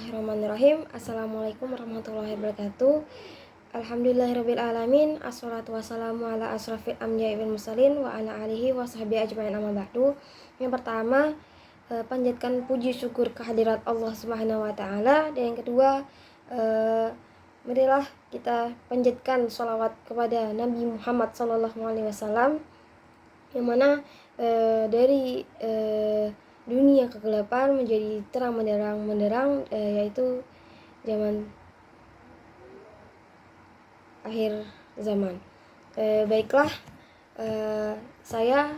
Bismillahirrahmanirrahim. Assalamualaikum warahmatullahi wabarakatuh. Alhamdulillahirrabbilalamin. Assalatu wassalamu ala asrafil anbiya'i wal mursalin wa ala alihi wa sahbihi ajma'in amma ba'du. Yang pertama, panjatkan puji syukur kehadirat Allah Subhanahu wa taala, dan yang kedua, marilah kita panjatkan sholawat kepada Nabi Muhammad sallallahu alaihi wasallam, yang mana dari dunia kegelapan menjadi terang menderang, yaitu zaman akhir zaman. Baiklah, saya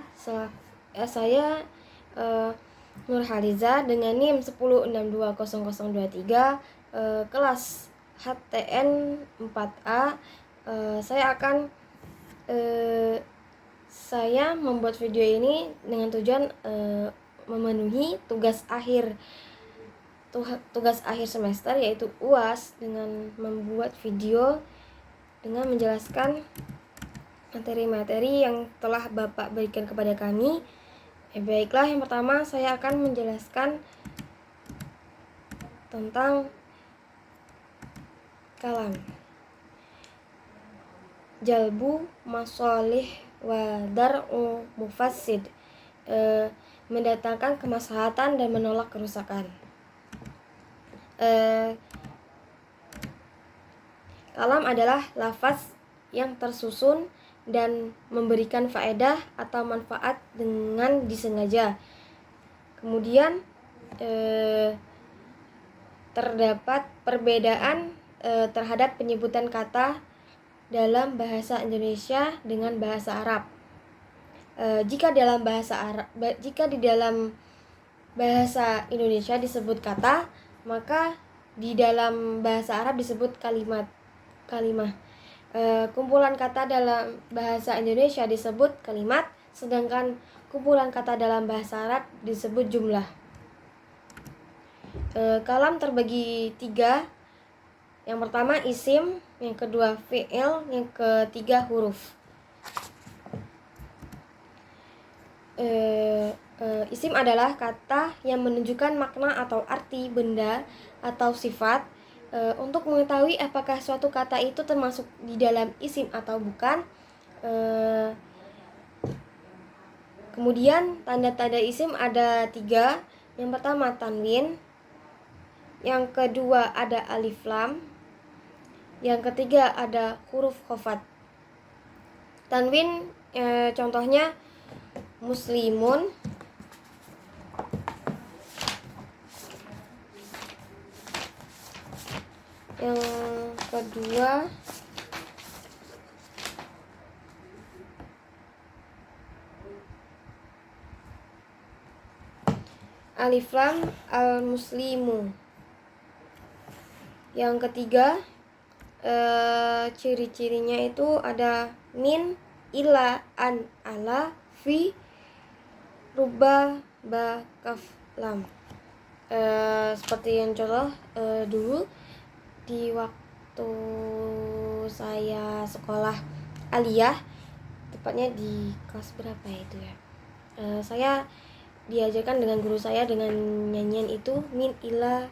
Nurhaliza dengan NIM 10620023, kelas HTN 4A. Saya membuat video ini dengan tujuan memenuhi tugas akhir semester, yaitu UAS, dengan membuat video dengan menjelaskan materi-materi yang telah Bapak berikan kepada kami. Baiklah, yang pertama saya akan menjelaskan tentang kalam. Jalbu masolih wa dar'u mufassid, mendatangkan kemaslahatan dan menolak kerusakan. Kalam adalah lafaz yang tersusun dan memberikan faedah atau manfaat dengan disengaja. Kemudian terdapat perbedaan terhadap penyebutan kata dalam bahasa Indonesia dengan bahasa Arab. Jika di dalam bahasa Indonesia disebut kata, maka di dalam bahasa Arab disebut kalimah. Kumpulan kata dalam bahasa Indonesia disebut kalimat, sedangkan kumpulan kata dalam bahasa Arab disebut jumlah. Kalam terbagi 3. Yang pertama isim, yang kedua fi'il, yang ketiga huruf. Isim adalah kata yang menunjukkan makna atau arti benda atau sifat. Untuk mengetahui apakah suatu kata itu termasuk di dalam isim atau bukan, kemudian tanda-tanda isim ada 3. Yang pertama tanwin, yang kedua ada alif lam, yang ketiga ada huruf khofat. Tanwin contohnya muslimun, yang kedua alif lam al-muslimu, yang ketiga ciri-cirinya itu ada min, ila, an, ala, fi, ruba, ba, kaf, lam. Seperti yang contoh dulu di waktu saya sekolah aliyah, tepatnya di kelas berapa itu ya, saya diajarkan dengan guru saya dengan nyanyian itu, min ila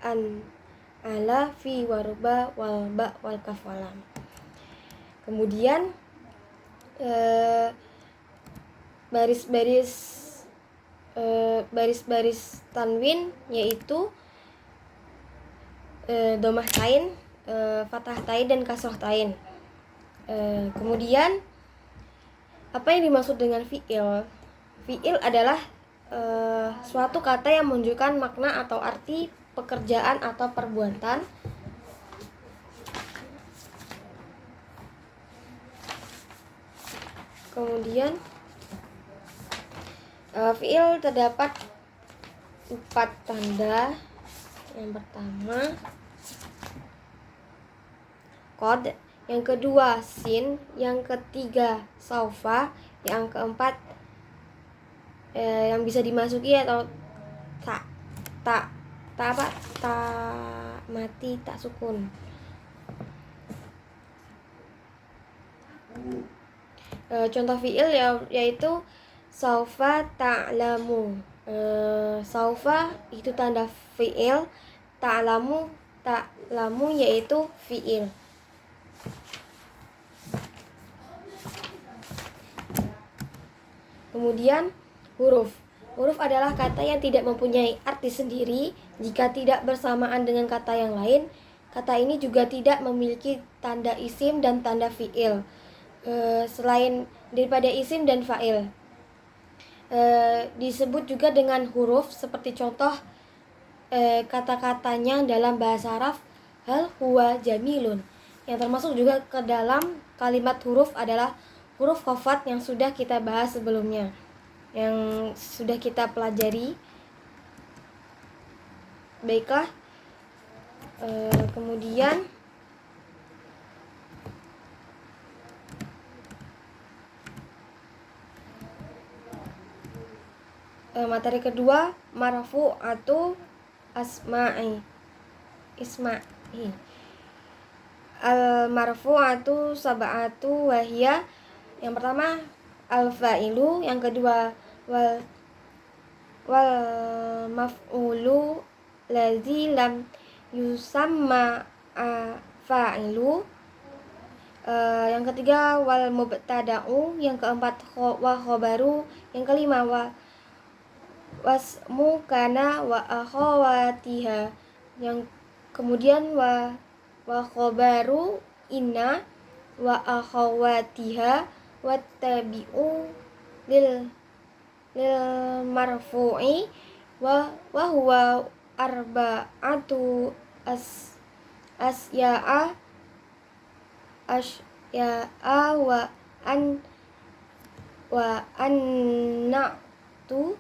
an ala fi waruba wal ba wal kaf walam. Kemudian baris-baris tanwin yaitu domah tain, fathah tain, dan kasroh tain. Kemudian apa yang dimaksud dengan fi'il? Fi'il adalah suatu kata yang menunjukkan makna atau arti pekerjaan atau perbuatan. Kemudian fi'il terdapat 4 tanda. Yang pertama qad, yang kedua sin, yang ketiga saufa, yang keempat yang bisa dimasuki atau tak mati, tak sukun. Contoh fi'il yaitu saufa ta'lamu, Saufa itu tanda fi'il, ta'lamu yaitu fi'il. Kemudian huruf. Huruf adalah kata yang tidak mempunyai arti sendiri jika tidak bersamaan dengan kata yang lain. Kata ini juga tidak memiliki tanda isim dan tanda fi'il selain daripada isim dan fa'il. Disebut juga dengan huruf seperti contoh kata-katanya dalam bahasa Arab hal huwa jamilun, yang termasuk juga ke dalam kalimat huruf adalah huruf khafat yang sudah kita bahas sebelumnya, yang sudah kita pelajari. Baiklah, kemudian materi kedua, marfu'atu isma'i. Al marfu'atu sab'atu wahia. Yang pertama al fa'ilu, yang kedua wal maf'ulu ladzi lam yusamma fa'ilu. Yang ketiga wal mubtada'u, yang keempat wa khobaru, yang kelima wasmu kana wa akhawatiha, yang kemudian wa khobaru inna wa akhawatiha wa tabi'u lil marfu'i wa huwa arba'atu asya'a wa annatu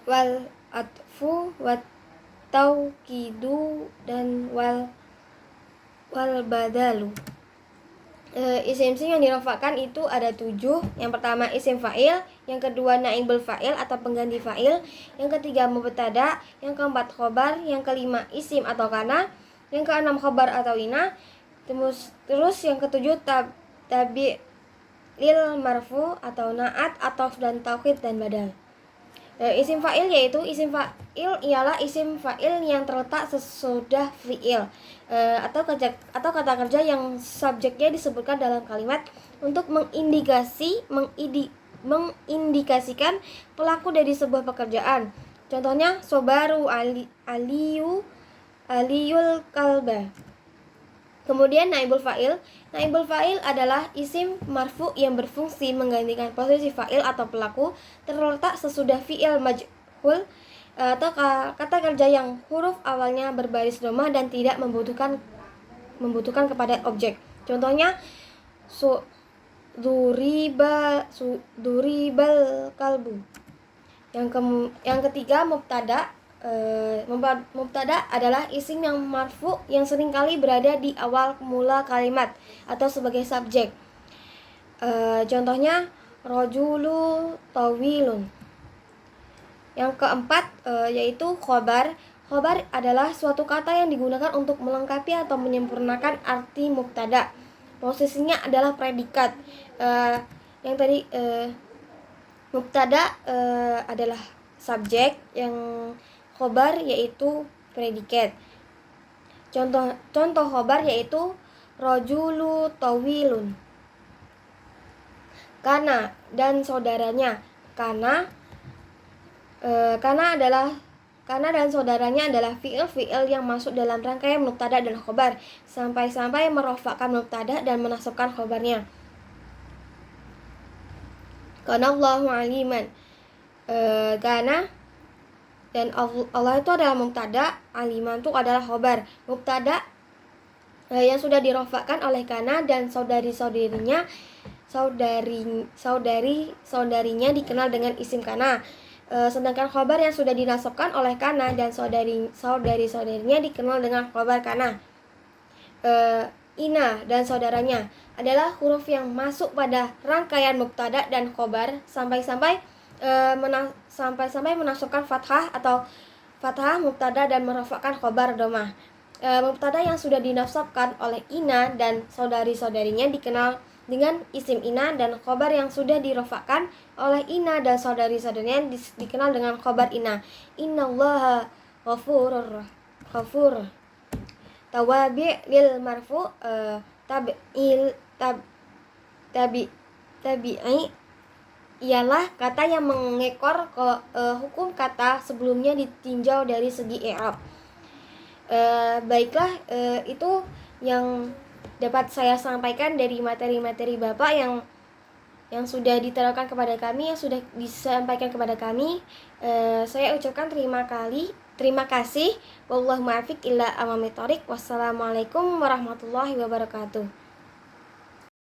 wal atfu wat taukidu dan wal badalu. Isim-isim yang dirofakkan itu ada 7. Yang pertama isim fa'il, yang kedua naibul fa'il atau pengganti fa'il, yang ketiga mubtada, yang keempat khobar, yang kelima isim atau kana, yang keenam khobar atau ina, terus yang ketujuh tabi lil marfu atau naat, atof dan taukid dan badal. Isim fa'il yaitu isim fa'il ialah isim fa'il yang terletak sesudah fi'il atau kata kerja yang subjeknya disebutkan dalam kalimat untuk mengindikasikan pelaku dari sebuah pekerjaan. Contohnya sobaru aliyul kalba. Kemudian naibul fa'il. Naibul fa'il adalah isim marfu yang berfungsi menggantikan posisi fa'il atau pelaku, terletak sesudah fi'il majhul atau kata kerja yang huruf awalnya berbaris dhamma dan tidak membutuhkan kepada objek. Contohnya duribal kalbu. Yang ketiga mubtada. Mubtada adalah isim yang marfu yang seringkali berada di awal mula kalimat atau sebagai subjek. Contohnya rojulu tawilun. Yang keempat yaitu khobar. Khobar adalah suatu kata yang digunakan untuk melengkapi atau menyempurnakan arti mubtada. Posisinya adalah predikat. Yang tadi mubtada adalah subjek, yang khobar yaitu predikat. Contoh khobar yaitu rojulu tawilun. Kana dan saudaranya. Kana dan saudaranya adalah fi'il yang masuk dalam rangkaian mubtada dan khobar sampai merofakkan mubtada dan menasabkan khobarnya. Kana Allahu aliman. Kana dan Allah itu adalah mubtada, aliman itu adalah khobar. Mubtada yang sudah dirofakkan oleh kana dan saudarinya dikenal dengan isim kana. Sedangkan khobar yang sudah dinasabkan oleh kana dan saudarinya dikenal dengan khobar kana. Ina dan saudaranya adalah huruf yang masuk pada rangkaian mubtada dan khobar sampai menasabkan fathah atau fathah mubtada dan merofakkan khobar dhammah. Mubtada yang sudah dinasabkan oleh ina dan saudarinya dikenal dengan isim ina dan khobar yang sudah dirofakkan oleh ina dan saudari-saudarinya dikenal dengan khobar ina. Innallaha ghafur. Tawabi lil marfu tabi'il tabi'i ialah kata yang mengekor hukum kata sebelumnya ditinjau dari segi i'rab. Baiklah, itu yang dapat saya sampaikan dari materi-materi Bapak yang sudah diterangkan kepada kami, yang sudah disampaikan kepada kami. Saya ucapkan terima kasih. Wallahu muwaffiq ila aqwamit thoriq. Wassalamualaikum warahmatullahi wabarakatuh.